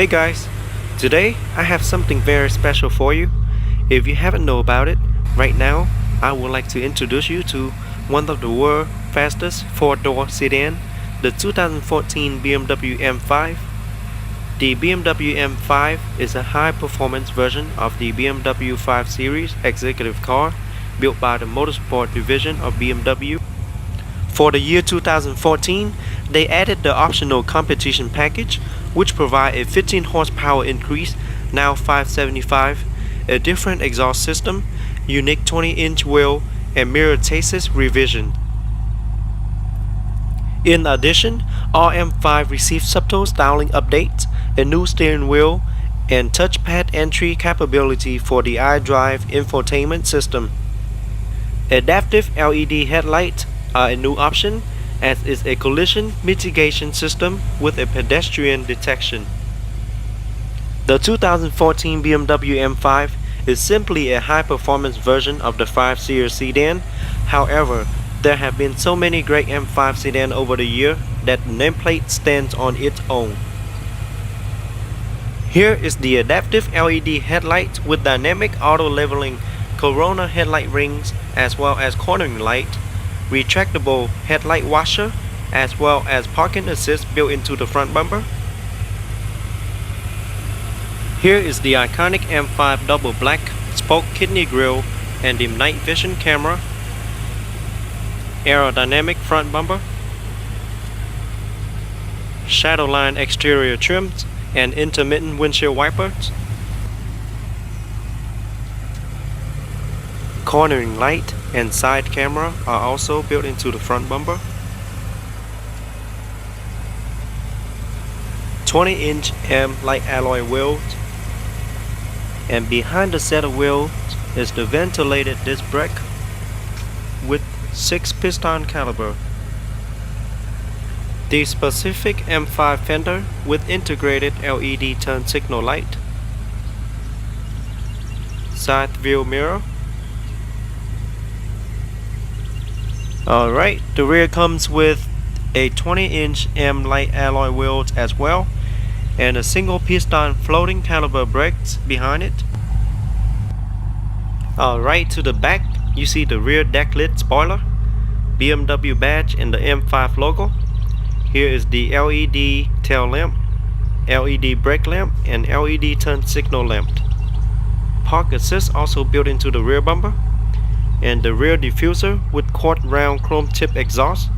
Hey guys, today I have something very special for you. If you haven't know about it, right now I would like to introduce you to one of the world's fastest four-door sedan, the 2014 BMW M5. The BMW M5 is a high-performance version of the BMW 5 Series executive car built by the motorsport division of BMW. For the year 2014, they added the optional competition package, which provide a 15 horsepower increase, now 575, a different exhaust system, unique 20-inch wheel, and mirror chassis revision. In addition, all M5 received subtle styling updates, a new steering wheel, and touchpad entry capability for the iDrive infotainment system. Adaptive LED headlights are a new option, as is a collision mitigation system with a pedestrian detection. The 2014 BMW M5 is simply a high-performance version of the 5 Series sedan. However, there have been so many great M5 sedan over the year that the nameplate stands on its own. Here is the adaptive LED headlight with dynamic auto leveling corona headlight rings, as well as cornering light, retractable headlight washer, as well as parking assist built into the front bumper. Here is the iconic M5 double black spoke kidney grille and the night vision camera, aerodynamic front bumper, shadowline exterior trims, and intermittent windshield wipers. Cornering light and side camera are also built into the front bumper. 20-inch M light alloy wheels, and behind the set of wheels is the ventilated disc brake with 6-piston caliber. The specific M5 fender with integrated LED turn signal light, side view mirror. Alright, the rear comes with a 20-inch M light alloy wheels as well, and a single piston floating caliber brakes behind it. Alright, to the back you see the rear deck lid spoiler, BMW badge and the M5 logo. Here is the LED tail lamp, LED brake lamp, and LED turn signal lamp. Park assist also built into the rear bumper, and the rear diffuser with quad round chrome tip exhaust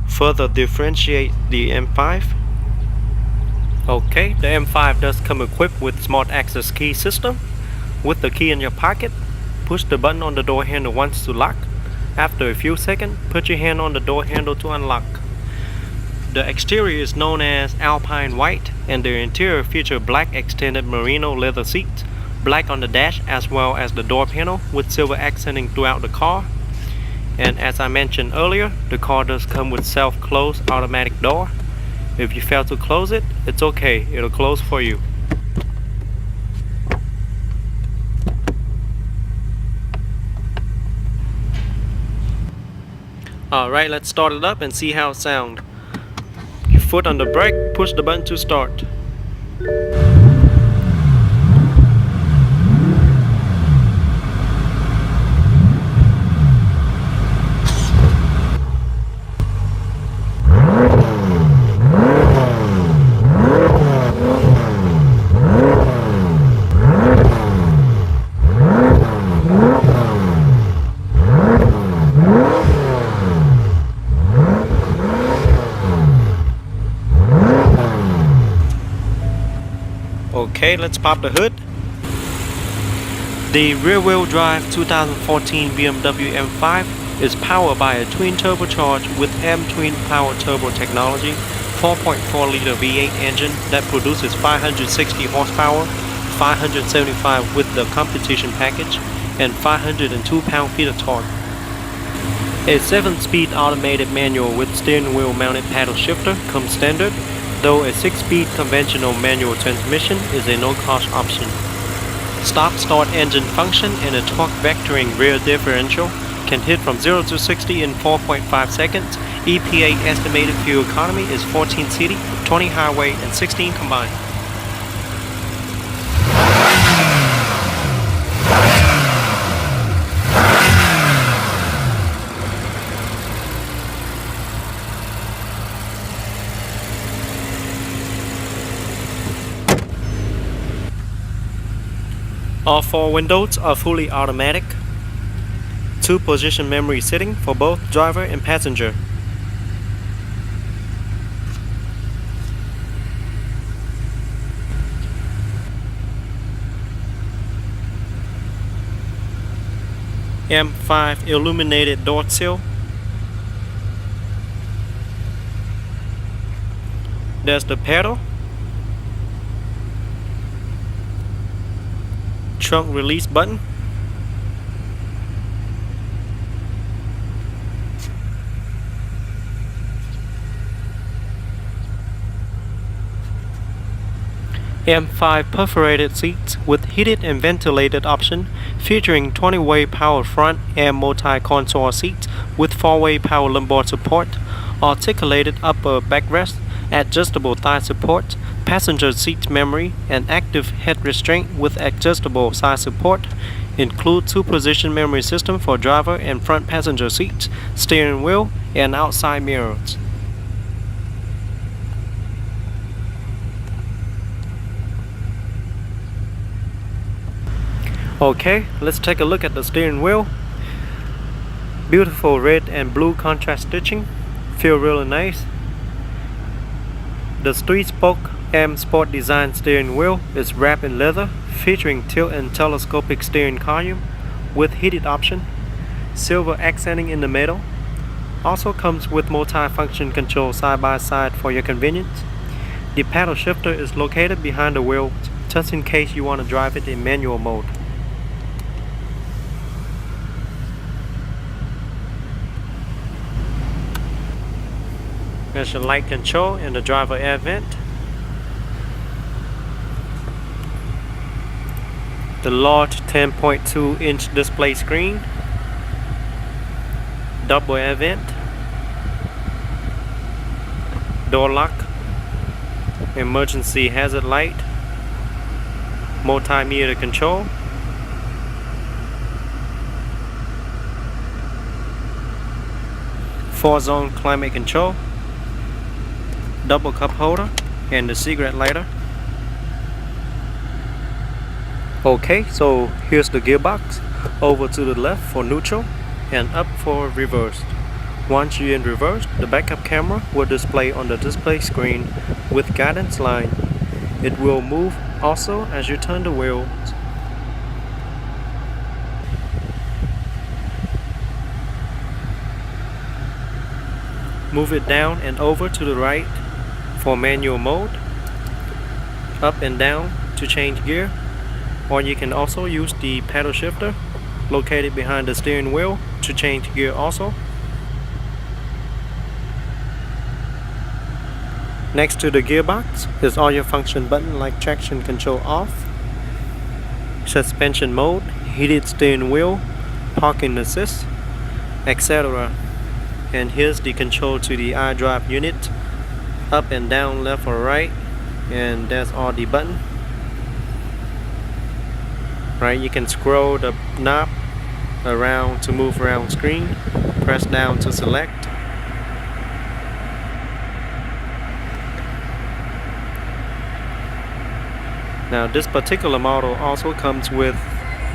further differentiate the M5. Okay, the M5 does come equipped with smart access key system. With the key in your pocket, push the button on the door handle once to lock. After a few seconds, put your hand on the door handle to unlock. The exterior is known as Alpine White, and the interior features black extended merino leather seats, black on the dash as well as the door panel with silver accenting throughout the car. And as I mentioned earlier, the car does come with self-close automatic door. If you fail to close it, it's okay, it'll close for you. Alright, let's start it up and see how it sounds. Your foot on the brake, push the button to start. Okay, let's pop the hood. The rear-wheel drive 2014 BMW M5 is powered by a twin turbocharged with M-twin power turbo technology 4.4-liter V8 engine that produces 560 horsepower, 575 with the competition package, and 502 pound-feet of torque. A 7-speed automated manual with steering wheel mounted paddle shifter comes standard, though a 6-speed conventional manual transmission is a no-cost option. Stop-start engine function and a torque vectoring rear differential can hit from 0 to 60 in 4.5 seconds. EPA estimated fuel economy is 14 city, 20 highway, and 16 combined. All four windows are fully automatic. 2-position memory setting for both driver and passenger. M5 illuminated door sill. There's the pedal. Trunk release button. M5 perforated seats with heated and ventilated option, featuring 20-way power front and multi-console seats with 4-way power lumbar support, articulated upper backrest, adjustable thigh support, passenger seat memory, and active head restraint with adjustable side support. Include 2-position memory system for driver and front passenger seats, steering wheel, and outside mirrors. Okay, let's take a look at the steering wheel. Beautiful red and blue contrast stitching, feel really nice. The 3-spoke M Sport design steering wheel is wrapped in leather, featuring tilt and telescopic steering column with heated option, silver accenting in the middle. Also comes with multi-function control side by side for your convenience. The paddle shifter is located behind the wheel, just in case you want to drive it in manual mode. There's your light control and the driver air vent. The large 10.2-inch display screen. Double air vent. Door lock. Emergency hazard light. Multimeter control. Four-zone climate control. Double cup holder and the cigarette lighter. Okay, so here's the gearbox. Over to the left for neutral and up for reverse. Once you're in reverse, the backup camera will display on the display screen with guidance line. It will move also as you turn the wheels. Move it down and over to the right for manual mode, up and down to change gear, or you can also use the paddle shifter located behind the steering wheel to change gear also. Next to the gearbox is all your function button like traction control off, suspension mode, heated steering wheel, parking assist, etc. And here's the control to the iDrive unit, up and down, left or right, and that's all the button. Right, you can scroll the knob around to move around screen, press down to select. Now this particular model also comes with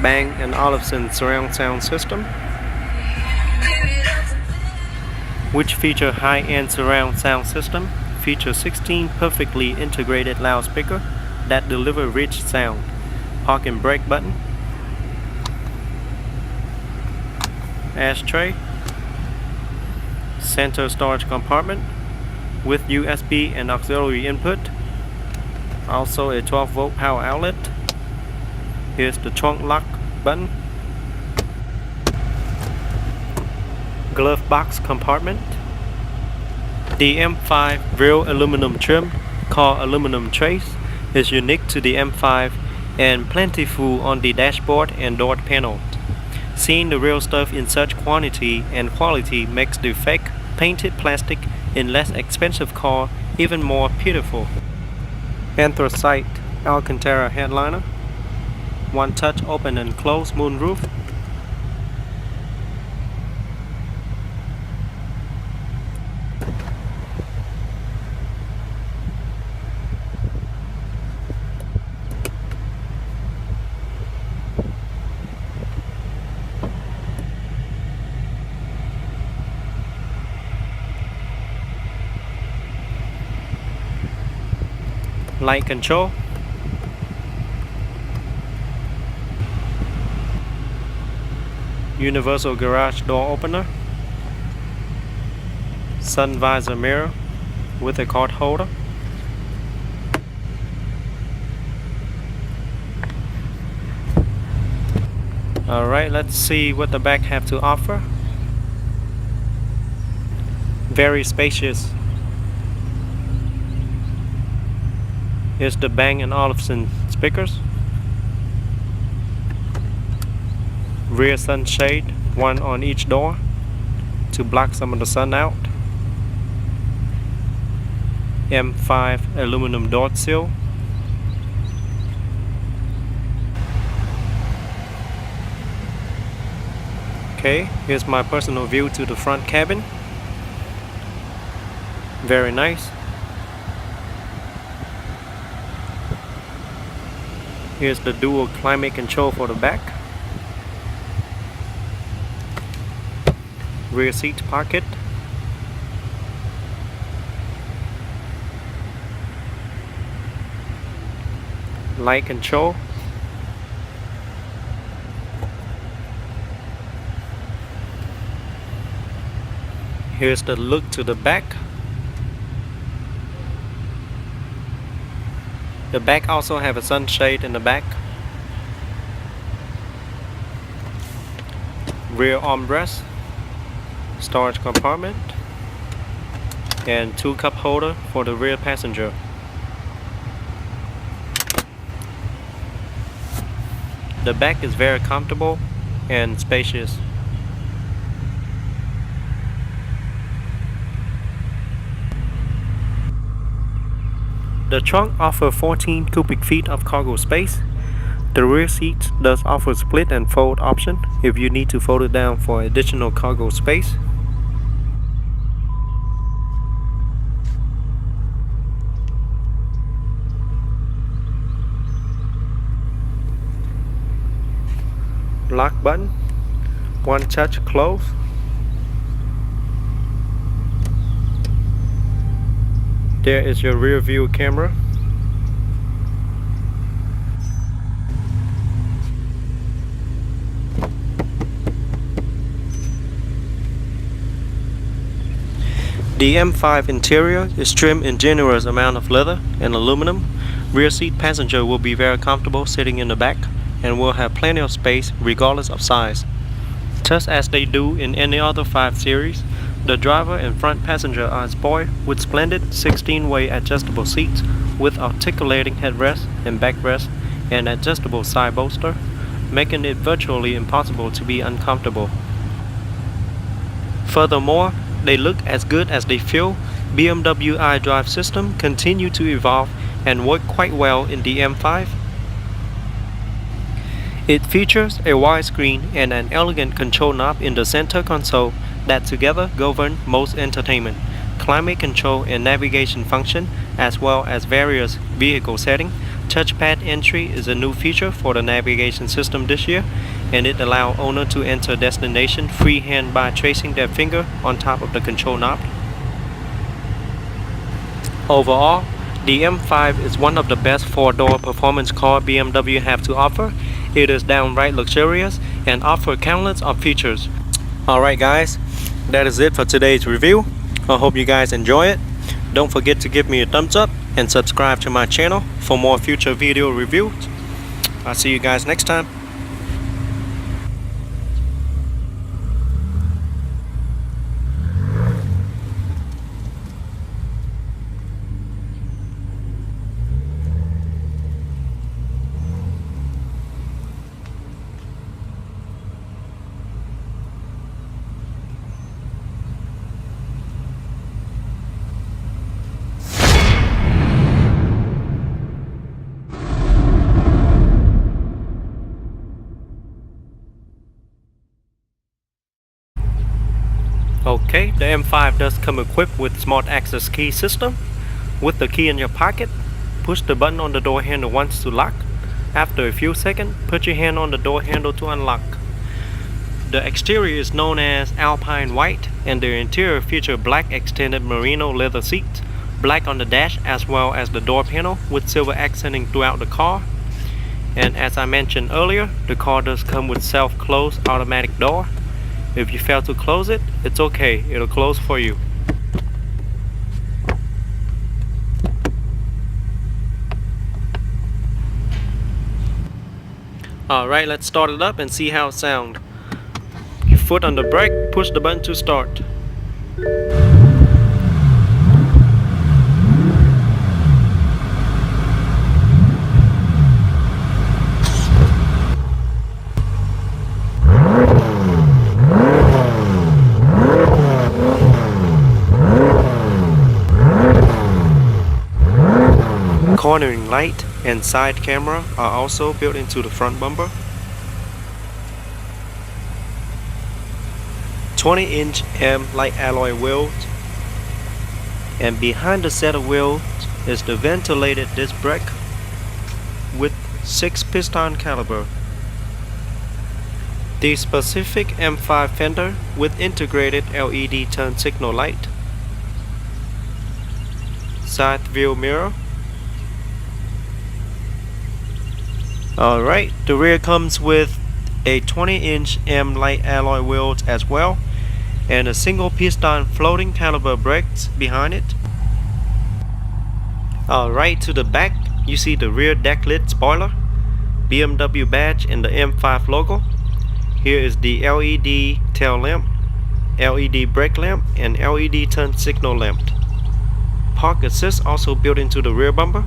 Bang & Olufsen surround sound system, which feature high-end surround sound system, feature 16 perfectly integrated loudspeakers that deliver rich sound. Park and brake button, ashtray, center storage compartment with USB and auxiliary input, also a 12-volt power outlet. Here's the trunk lock button, glove box compartment. The M5 real aluminum trim called aluminum trace is unique to the M5 and plentiful on the dashboard and door panel. Seeing the real stuff in such quantity and quality makes the fake painted plastic in less expensive car even more beautiful. Anthracite Alcantara headliner, one touch open and close moonroof, light control, universal garage door opener, sun visor mirror with a card holder, alright, let's see what the back have to offer. Very spacious. Here's the Bang & Olufsen speakers, rear sunshade, one on each door to block some of the sun out, M5 aluminum door sill, okay, here's my personal view to the front cabin. Very nice. Here's the dual climate control for the back. Rear seat pocket. Light control. Here's the look to the back. The back also have a sunshade in the back. Rear armrest, storage compartment, and 2 cup holder for the rear passenger. The back is very comfortable and spacious. The trunk offers 14 cubic feet of cargo space. The rear seat does offer split and fold option if you need to fold it down for additional cargo space. Lock button, one touch close. There is your rear view camera. The M5 interior is trimmed in generous amount of leather and aluminum. Rear seat passenger will be very comfortable sitting in the back and will have plenty of space regardless of size. Just as they do in any other 5 Series, the driver and front passenger are spoiled with splendid 16-way adjustable seats with articulating headrest and backrest and adjustable side bolster, making it virtually impossible to be uncomfortable. Furthermore, they look as good as they feel. BMW iDrive system continue to evolve and work quite well in the M5. It features a widescreen and an elegant control knob in the center console that together govern most entertainment, climate control and navigation function, as well as various vehicle settings. Touchpad entry is a new feature for the navigation system this year, and it allows owner to enter destination freehand by tracing their finger on top of the control knob. Overall, the M5 is one of the best 4-door performance car BMW have to offer. It is downright luxurious and offers countless of features. Alright guys, that is it for today's review. I hope you guys enjoy it. Don't forget to give me a thumbs up and subscribe to my channel for more future video reviews. I'll see you guys next time. Okay, the M5 does come equipped with smart access key system. With the key in your pocket, push the button on the door handle once to lock. After a few seconds, put your hand on the door handle to unlock. The exterior is known as Alpine White, and the interior features black extended merino leather seats, black on the dash as well as the door panel with silver accenting throughout the car. And as I mentioned earlier, the car does come with self-close automatic door. If you fail to close it, it's okay, it'll close for you. Alright, let's start it up and see how it sounds. Your foot on the brake, push the button to start. Cornering light and side camera are also built into the front bumper. 20-inch light alloy wheels, and behind the set of wheels is the ventilated disc brake with 6 piston caliber. The specific M5 fender with integrated LED turn signal light, side view mirror. Alright, the rear comes with a 20-inch light alloy wheels as well, and a single piston floating caliber brakes behind it. Alright, to the back you see the rear deck lid spoiler, BMW badge and the M5 logo. Here is the LED tail lamp, LED brake lamp and LED turn signal lamp. Park assist also built into the rear bumper,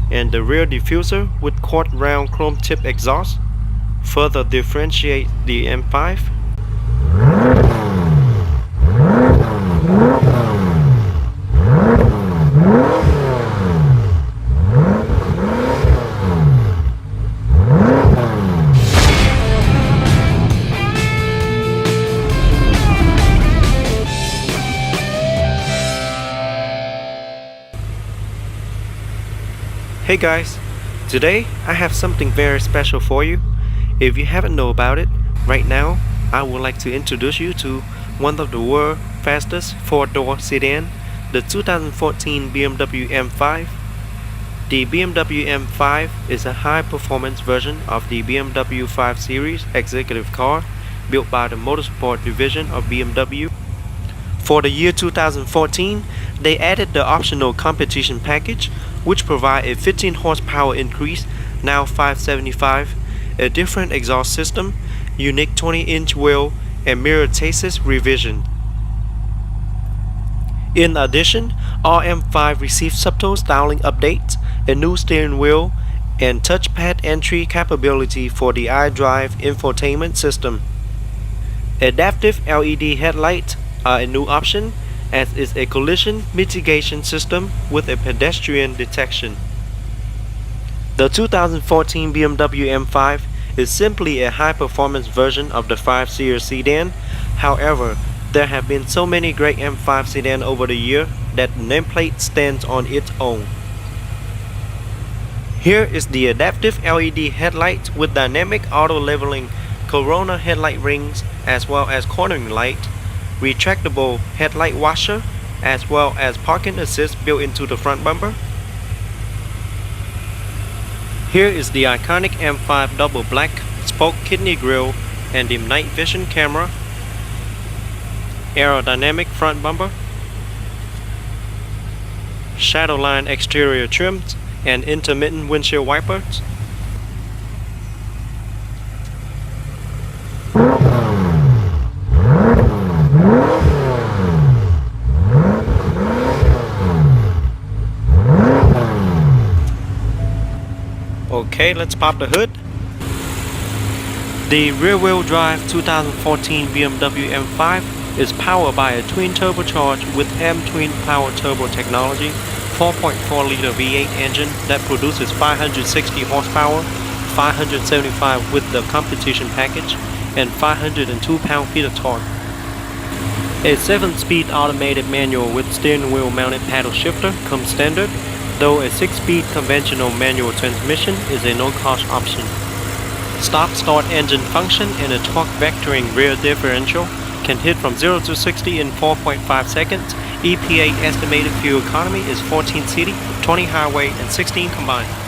and the rear diffuser with quad round chrome tip exhaust further differentiate the M5. Hey guys, today I have something very special for you. If you haven't know about it, right now I would like to introduce you to one of the world's fastest 4-door sedan, the 2014 BMW M5. The BMW M5 is a high-performance version of the BMW 5 Series executive car built by the motorsport division of BMW. For the year 2014, they added the optional competition package, which provide a 15 horsepower increase, now 575, a different exhaust system, unique 20-inch wheel, and mirror chassis revision. In addition, all M5 received subtle styling updates, a new steering wheel, and touchpad entry capability for the iDrive infotainment system. Adaptive LED headlights are a new option, as is a collision mitigation system with a pedestrian detection. The 2014 BMW M5 is simply a high-performance version of the 5 Series sedan. However, there have been so many great M5 sedan over the year that the nameplate stands on its own. Here is the adaptive LED headlight with dynamic auto leveling corona headlight rings as well as cornering light, retractable headlight washer, as well as parking assist built into the front bumper. Here is the iconic M5 double black spoke kidney grille and the night vision camera, aerodynamic front bumper, shadowline exterior trims and intermittent windshield wipers. Okay, let's pop the hood. The rear-wheel drive 2014 BMW M5 is powered by a twin turbocharged with M-twin power turbo technology 4.4-liter V8 engine that produces 560 horsepower, 575 with the competition package, and 502 pound-feet of torque. A 7-speed automated manual with steering wheel mounted paddle shifter comes standard, though a 6-speed conventional manual transmission is a no-cost option. Stop-start engine function and a torque vectoring rear differential can hit from 0 to 60 in 4.5 seconds EPA estimated fuel economy is 14 city, 20 highway, and 16 combined.